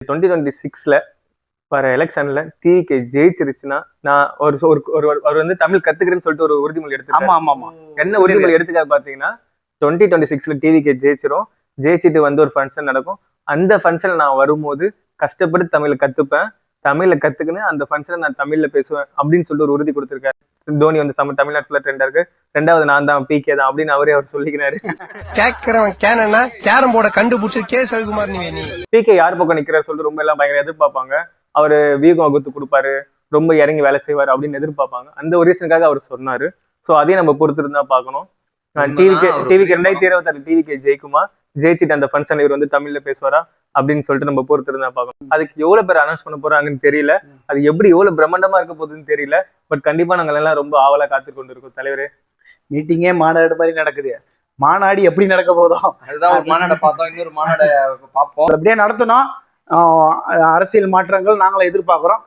2026ல வர எலெக்ஷன்ல டிவிகே ஜெயிச்சிருச்சுன்னா நான் அவர் வந்து தமிழ் கத்துக்கிறேன்னு சொல்லிட்டு ஒரு உறுதிமொழி எடுத்துக்காரு. என்ன உறுதிமொழி எடுத்துக்காரு பாத்தீங்கன்னா 2026ல டிவிகே ஜெயிச்சிரும். ஜெயிச்சுட்டு வந்து ஒரு ஃபங்க்ஷன் நடக்கும். அந்த ஃபங்க்ஷன்ல நான் வரும்போது கஷ்டப்பட்டு தமிழை கத்துப்பேன். தமிழ்ல கத்துக்கின்னு அந்த ஃபங்க்ஷன்ல நான் தமிழ்ல பேசுவேன் அப்படின்னு சொல்லிட்டு ஒரு உறுதி கொடுத்திருக்காரு. தோனி வந்து தமிழ்நாட்டுல ட்ரெண்டா இருக்கு. ரெண்டாவது நான் தான் பிகே தான் அப்படின்னு அவர் சொல்லிக்கிறாரு. கேக்குறவன் கேனா கேரம் போர்டை கண்டுபிடிச்சு கே ரவிக்குமார் நீ பிகே யார் பக்கம் நிக்கிறாரு சொல்லிட்டு ரொம்ப எல்லாம் பயங்கர எதிர்பார்ப்பாங்க. அவரு வீகம் வகுத்து கொடுப்பாரு, ரொம்ப இறங்கி வேலை செய்வாரு அப்படின்னு எதிர்பார்ப்பாங்க. அந்த ஒரு ரீசனுக்காக அவர் சொன்னாரு. சோ அதையும் நம்ம பொறுத்து இருந்தா பாக்கணும். டிவிக்கு 2026 டிவிகே ஜெயிக்குமா, ஜெயிச்சுட்டு அந்த ஃபங்க்ஷன் இவர் வந்து தமிழ்ல பேசுவாரா அப்படின்னு சொல்லிட்டு நம்ம பொறுத்து இருந்தா பாக்கணும். அதுக்கு எவ்வளவு பேர் அனௌன்ஸ் பண்ண போறாங்கன்னு தெரியல. அது எப்படி எவ்வளவு பிரம்மாண்டமா இருக்க போகுதுன்னு தெரியல. பட் கண்டிப்பா நாங்கள் எல்லாம் ரொம்ப ஆவலா காத்து கொண்டு இருக்கோம். தலைவரே, மீட்டிங்கே மாநாடு மாதிரி நடக்குது. மாநாடு எப்படி நடக்க போதும், அதுதான் ஒரு மாநாடை பார்த்தோம், இன்னொரு மாநாடை பார்ப்போம். அப்படியே நடத்தணும். அரசியல் மாற்றங்கள் நாங்களும் எதிர்பார்க்கிறோம்.